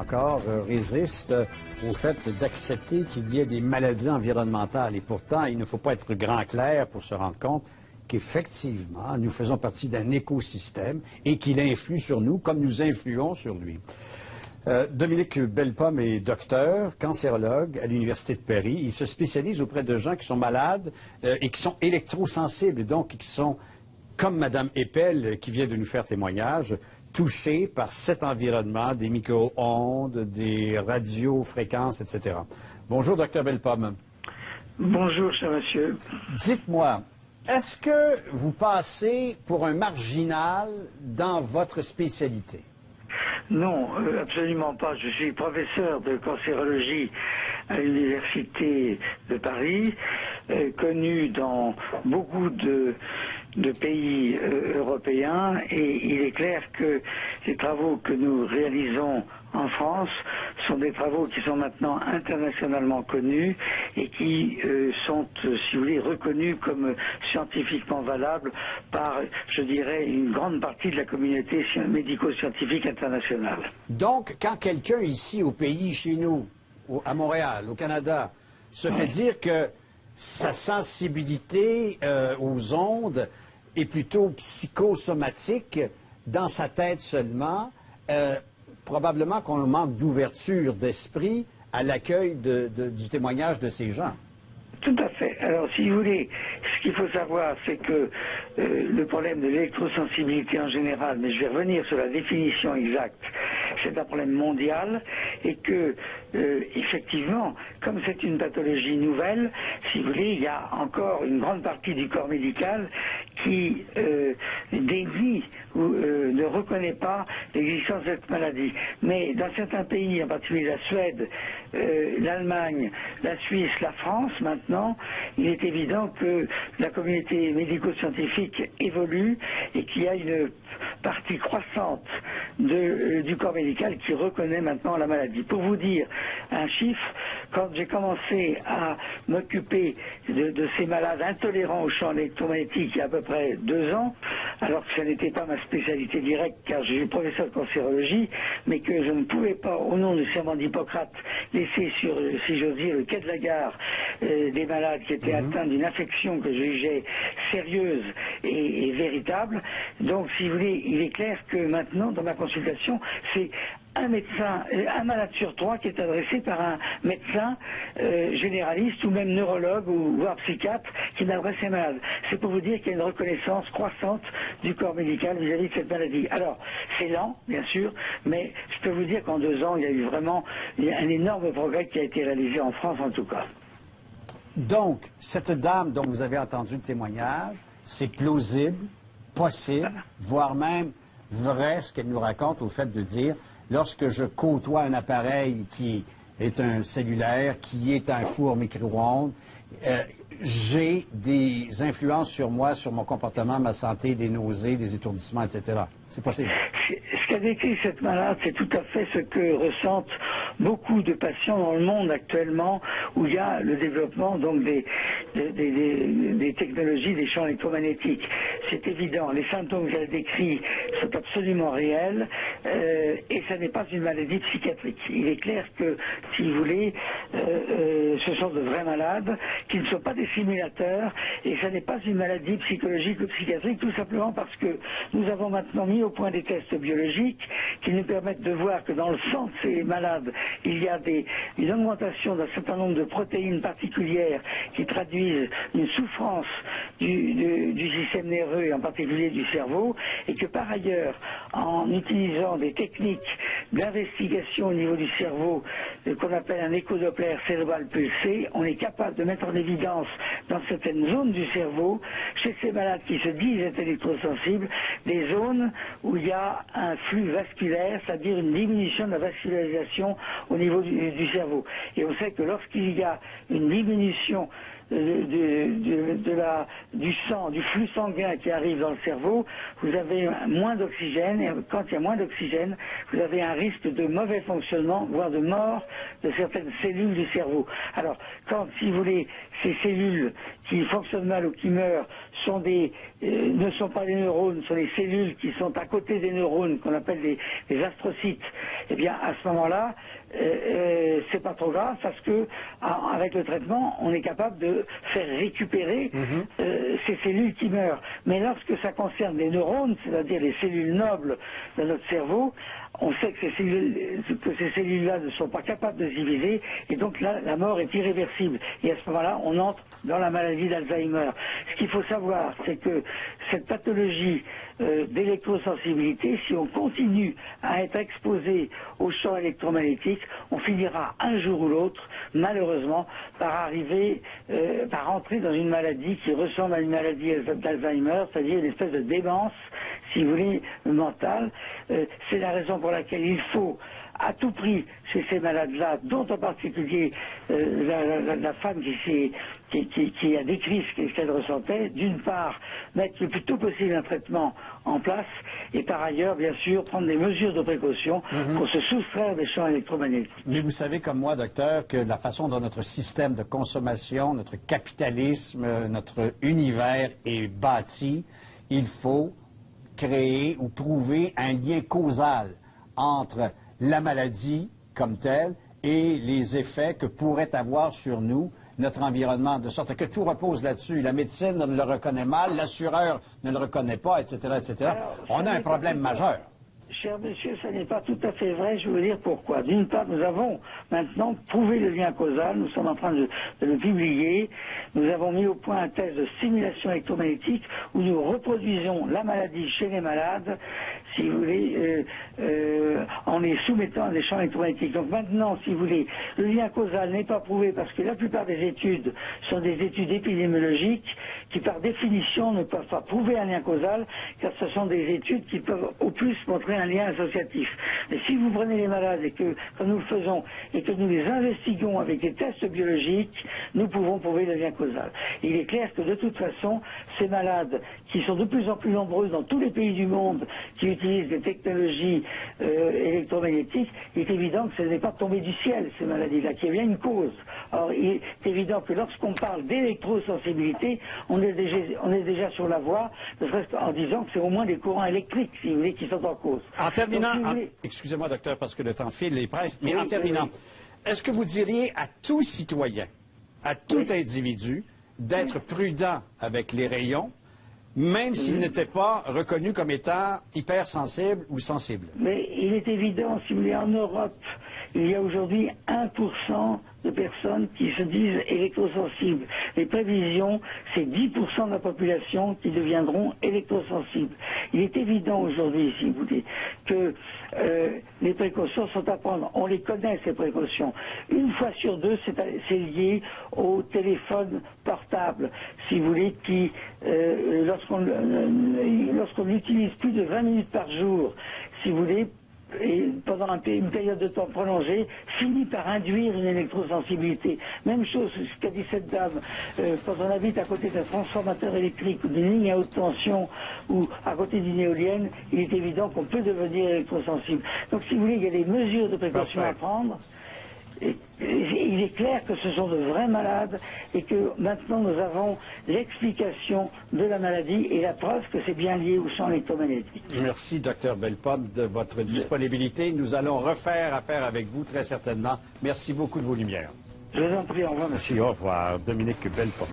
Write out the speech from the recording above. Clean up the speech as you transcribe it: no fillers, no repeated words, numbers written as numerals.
encore, résiste au fait d'accepter qu'il y ait des maladies environnementales. Et pourtant, il ne faut pas être grand clair pour se rendre compte qu'effectivement, nous faisons partie d'un écosystème et qu'il influe sur nous comme nous influons sur lui. Dominique Bellepomme est docteur, cancérologue à l'Université de Paris. Il se spécialise auprès de gens qui sont malades et qui sont électrosensibles, donc qui sont, comme Mme Eppel, qui vient de nous faire témoignage, touchés par cet environnement, des micro-ondes, des radiofréquences, etc. Bonjour, docteur Bellepomme. Bonjour, cher monsieur. Dites-moi, est-ce que vous passez pour un marginal dans votre spécialité? Non, absolument pas. Je suis professeur de cancérologie à l'Université de Paris, connu dans beaucoup de pays européens, et il est clair que les travaux que nous réalisons en France sont des travaux qui sont maintenant internationalement connus et qui sont, si vous voulez, reconnus comme scientifiquement valables par, je dirais, une grande partie de la communauté médico-scientifique internationale. Donc, quand quelqu'un ici au pays, chez nous, à Montréal, au Canada, se fait dire que sa sensibilité aux ondes est plutôt psychosomatique, dans sa tête seulement, probablement qu'on manque d'ouverture d'esprit à l'accueil du témoignage de ces gens. Tout à fait. Alors, si vous voulez, ce qu'il faut savoir, c'est que le problème de l'électrosensibilité en général, mais je vais revenir sur la définition exacte, c'est un problème mondial et que, effectivement, comme c'est une pathologie nouvelle, si vous voulez, il y a encore une grande partie du corps médical qui dénie ou ne reconnaît pas l'existence de cette maladie. Mais dans certains pays, en particulier la Suède, l'Allemagne, la Suisse, la France, maintenant, il est évident que la communauté médico-scientifique évolue et qu'il y a une partie croissante du corps médical qui reconnaît maintenant la maladie. Pour vous dire un chiffre, quand j'ai commencé à m'occuper de ces malades intolérants au champ électromagnétique il y a à peu près 2 ans, alors que ça n'était pas ma spécialité directe car je suis professeur de cancérologie, mais que je ne pouvais pas, au nom du serment d'Hippocrate, laisser sur, si j'ose dire, le quai de la gare des malades qui étaient atteints d'une infection que je jugeais sérieuse et véritable. Donc, si vous voulez, il est clair que maintenant, dans ma consultation, c'est un médecin, un malade sur 3 qui est adressé par un médecin généraliste ou même neurologue ou voire psychiatre qui m'adresse ces malades. C'est pour vous dire qu'il y a une reconnaissance croissante du corps médical vis-à-vis de cette maladie. Alors, c'est lent, bien sûr, mais je peux vous dire qu'en 2 ans, il y a eu vraiment un énorme progrès qui a été réalisé en France en tout cas. Donc, cette dame dont vous avez entendu le témoignage, c'est plausible, possible, voire même vrai ce qu'elle nous raconte au fait de dire lorsque je côtoie un appareil qui est un cellulaire, qui est un four micro-ondes, j'ai des influences sur moi, sur mon comportement, ma santé, des nausées, des étourdissements, etc. C'est possible. Ce qu'a décrit cette malade, c'est tout à fait ce que ressentent beaucoup de patients dans le monde actuellement, où il y a le développement donc des technologies des champs électromagnétiques. C'est évident, les symptômes qu'elle décrit sont absolument réels et ça n'est pas une maladie psychiatrique. Il est clair que, si vous voulez, ce sont de vrais malades qui ne sont pas des simulateurs et ça n'est pas une maladie psychologique ou psychiatrique, tout simplement parce que nous avons maintenant mis au point des tests biologiques qui nous permettent de voir que dans le sang de ces malades, il y a une augmentation d'un certain nombre de protéines particulières qui traduisent une souffrance du système nerveux et en particulier du cerveau, et que par ailleurs, en utilisant des techniques d'investigation au niveau du cerveau qu'on appelle un échodoppler cérébral pulsé, on est capable de mettre en évidence dans certaines zones du cerveau, chez ces malades qui se disent être électrosensibles, des zones où il y a un flux vasculaire, c'est-à-dire une diminution de la vascularisation au niveau du cerveau. Et on sait que lorsqu'il y a une diminution du sang, du flux sanguin qui arrive dans le cerveau, vous avez moins d'oxygène, et quand il y a moins d'oxygène, vous avez un risque de mauvais fonctionnement, voire de mort de certaines cellules du cerveau. Alors, quand, si vous voulez, ces cellules qui fonctionnent mal ou qui meurent ne sont pas des neurones, sont des cellules qui sont à côté des neurones, qu'on appelle des astrocytes, eh bien, à ce moment-là, c'est pas trop grave parce que avec le traitement, on est capable de faire récupérer ces cellules qui meurent. Mais lorsque ça concerne les neurones, c'est-à-dire les cellules nobles de notre cerveau, on sait que ces cellules-là ne sont pas capables de se diviser, et donc là, la mort est irréversible. Et à ce moment-là, on entre dans la maladie d'Alzheimer. Ce qu'il faut savoir, c'est que cette pathologie d'électrosensibilité, si on continue à être exposé aux champs électromagnétiques, on finira un jour ou l'autre, malheureusement, par entrer dans une maladie qui ressemble à une maladie d'Alzheimer, c'est-à-dire une espèce de démence, si vous voulez, mentale. C'est la raison pour laquelle il faut à tout prix chez ces malades-là, dont en particulier la femme qui a décrit ce qu'elle ressentait, d'une part, mettre le plus tôt possible un traitement en place, et par ailleurs, bien sûr, prendre des mesures de précaution pour se soustraire des champs électromagnétiques. Mais vous savez comme moi, docteur, que la façon dont notre système de consommation, notre capitalisme, notre univers est bâti, il faut créer ou trouver un lien causal entre la maladie comme telle et les effets que pourrait avoir sur nous notre environnement, de sorte que tout repose là-dessus. La médecine ne le reconnaît mal, l'assureur ne le reconnaît pas, etc., etc. Alors, on a un problème majeur. Cher monsieur, ça n'est pas tout à fait vrai, je vais vous dire pourquoi. D'une part, nous avons maintenant prouvé le lien causal, nous sommes en train de le publier, nous avons mis au point un test de stimulation électromagnétique où nous reproduisons la maladie chez les malades, si vous voulez, en les soumettant à des champs électromagnétiques. Donc maintenant, si vous voulez, le lien causal n'est pas prouvé parce que la plupart des études sont des études épidémiologiques qui par définition ne peuvent pas prouver un lien causal, car ce sont des études qui peuvent au plus montrer un lien associatif. Mais si vous prenez les malades et que, comme nous le faisons, et que nous les investiguons avec des tests biologiques, nous pouvons prouver le lien causal. Et il est clair que de toute façon, ces malades, qui sont de plus en plus nombreux dans tous les pays du monde, qui utilisent des technologies électromagnétiques, il est évident que ce n'est pas tombé du ciel, ces maladies-là, qu'il y a bien une cause. Or, il est évident que lorsqu'on parle d'électrosensibilité, on est déjà sur la voie, ne serait-ce qu'en disant que c'est au moins des courants électriques, si vous voulez, qui sont en cause. En terminant, Donc, excusez-moi docteur parce que le temps file les presses, mais en terminant, est-ce que vous diriez à tout citoyen, à tout individu, d'être prudent avec les rayons, même s'il n'était pas reconnu comme étant hypersensible ou sensible? Mais il est évident, si vous voulez, en Europe, il y a aujourd'hui 1% de personnes qui se disent électrosensibles. Les prévisions, c'est 10% de la population qui deviendront électrosensibles. Il est évident aujourd'hui, si vous voulez, que les précautions sont à prendre. On les connaît, ces précautions. Une fois sur deux, c'est lié au téléphone portable, si vous voulez, qui, lorsqu'on l'utilise plus de 20 minutes par jour, si vous voulez, et pendant une période de temps prolongée, finit par induire une électrosensibilité. Même chose, ce qu'a dit cette dame, quand on habite à côté d'un transformateur électrique ou d'une ligne à haute tension ou à côté d'une éolienne, il est évident qu'on peut devenir électrosensible. Donc si vous voulez, il y a des mesures de précaution à prendre. Et il est clair que ce sont de vrais malades et que maintenant nous avons l'explication de la maladie et la preuve que c'est bien lié au champ électromagnétique. Merci, Dr Bellepomme, de votre disponibilité. Nous allons refaire affaire avec vous très certainement. Merci beaucoup de vos lumières. Je vous en prie, au revoir, monsieur. Merci, au revoir. Dominique Bellepomme.